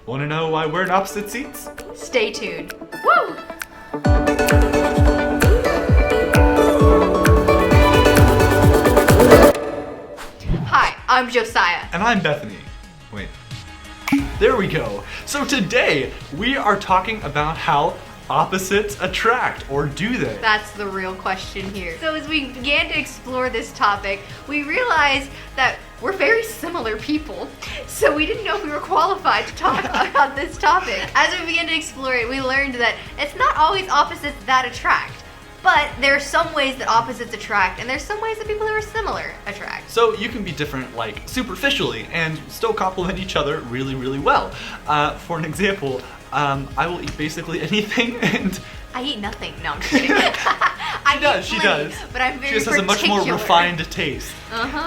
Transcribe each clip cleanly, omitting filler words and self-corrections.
Want to know why we're in opposite seats? Stay tuned. Woo! Hi, I'm Josiah. And I'm Bethany. Wait. There we go. So today we are talking about how opposites attract, or do they? That's the real question here. So as we began to explore this topic, we realized that we're very similar people. So we didn't know if we were qualified to talk about this topic. As we began to explore it, we learned that it's not always opposites that attract. But there are some ways that opposites attract, and there's some ways that people who are similar attract. So you can be different, like, superficially, and still complement each other really, really well. For an example, I will eat basically anything, and... I eat nothing. No, I'm just kidding. She does. But I'm very She just has a much more refined taste.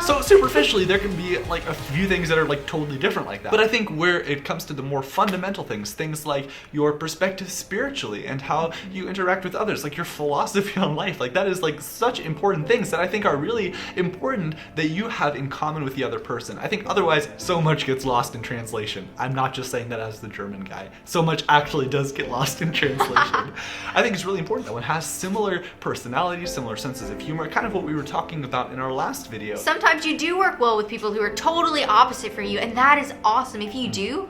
So superficially, there can be like a few things that are like totally different like that. But I think where it comes to the more fundamental things like your perspective spiritually and how you interact with others, like your philosophy on life, like that is like such important things that I think are really important that you have in common with the other person. I think otherwise so much gets lost in translation. I'm not just saying that as the German guy. So much actually does get lost in translation. I think it's really important that one has similar personalities, similar senses of humor, kind of what we were talking about in our last video. Sometimes you do work well with people who are totally opposite from you, and that is awesome. If you do,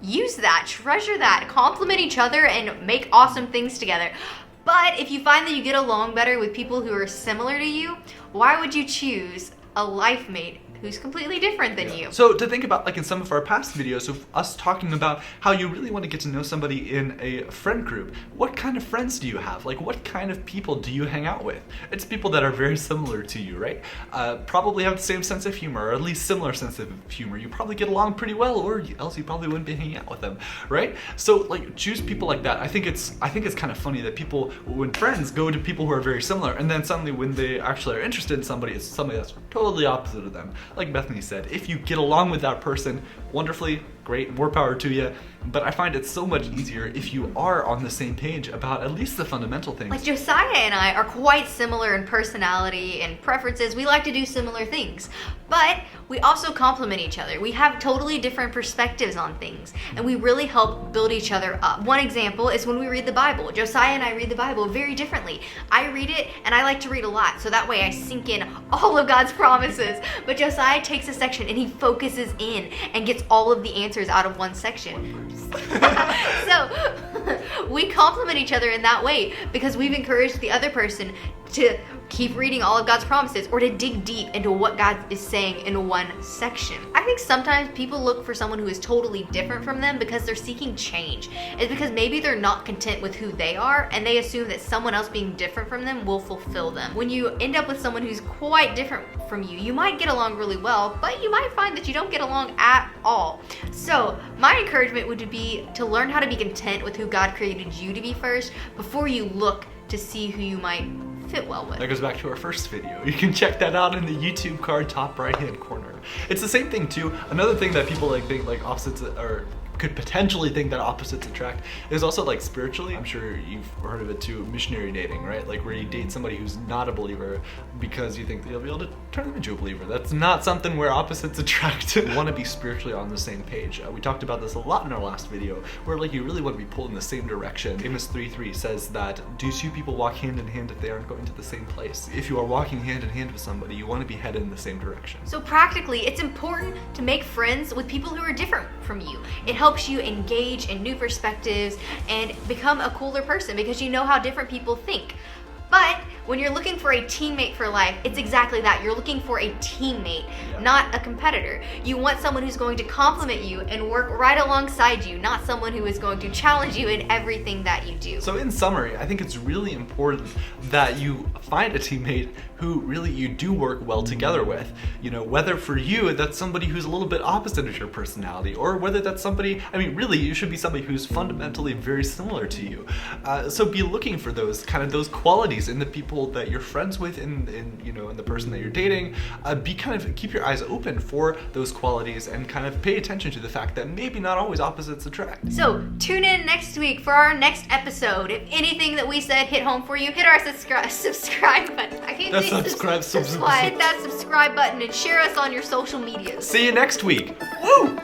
use that, treasure that, compliment each other, and make awesome things together. But if you find that you get along better with people who are similar to you, why would you choose a life mate who's completely different than you? So to think about, like in some of our past videos of us talking about how you really want to get to know somebody in a friend group, what kind of friends do you have? Like what kind of people do you hang out with? It's people that are very similar to you, right? Probably have the same sense of humor, or at least similar sense of humor. You probably get along pretty well, or else you probably wouldn't be hanging out with them, right? So like choose people like that. I think it's kind of funny that people, when friends, go to people who are very similar, and then suddenly when they actually are interested in somebody, it's somebody that's totally opposite of them. Like Bethany said, if you get along with that person, wonderfully, great, more power to you. But I find it so much easier if you are on the same page about at least the fundamental things. Like Josiah and I are quite similar in personality and preferences. We like to do similar things, but we also complement each other. We have totally different perspectives on things, and we really help build each other up. One example is when we read the Bible. Josiah and I read the Bible very differently. I read it, and I like to read a lot, so that way I sink in all of God's promises. But Josiah takes a section and he focuses in and gets all of the answers out of one section. So we complement each other in that way because we've encouraged the other person to keep reading all of God's promises or to dig deep into what God is saying in one section. I think sometimes people look for someone who is totally different from them because they're seeking change. It's because maybe they're not content with who they are and they assume that someone else being different from them will fulfill them. When you end up with someone who's quite different from you, you might get along really well, but you might find that you don't get along at all. So my encouragement would be to learn how to be content with who God created you to be first before you look to see who you might fit well with. That goes back to our first video. You can check that out in the YouTube card top right hand corner. It's the same thing too. Another thing that people like think like opposites or could potentially think that opposites attract is also like spiritually. I'm sure you've heard of it too, missionary dating, right? Like where you date somebody who's not a believer because you think that you'll be able to turn them into a believer. That's not something where opposites attract. You want to be spiritually on the same page. We talked about this a lot in our last video where like you really want to be pulled in the same direction. Amos 3:3 says that do two people walk hand in hand if they aren't going to the same place? If you are walking hand in hand with somebody, you want to be headed in the same direction. So practically, it's important to make friends with people who are different from you. It helps you engage in new perspectives and become a cooler person because you know how different people think. But when you're looking for a teammate for life, it's exactly that. You're looking for a teammate, not a competitor. You want someone who's going to compliment you and work right alongside you, not someone who is going to challenge you in everything that you do. So in summary, I think it's really important that you find a teammate who really you do work well together with. You know, whether for you that's somebody who's a little bit opposite of your personality, or whether that's somebody, I mean, really you should be somebody who's fundamentally very similar to you. So be looking for those those qualities in the people that you're friends with, in the person that you're dating. Keep your eyes open for those qualities and kind of pay attention to the fact that maybe not always opposites attract. So tune in next week for our next episode. If anything that we said hit home for you, hit our subscribe button. I can't say subscribe. Hit that subscribe button and share us on your social medias. See you next week. Woo!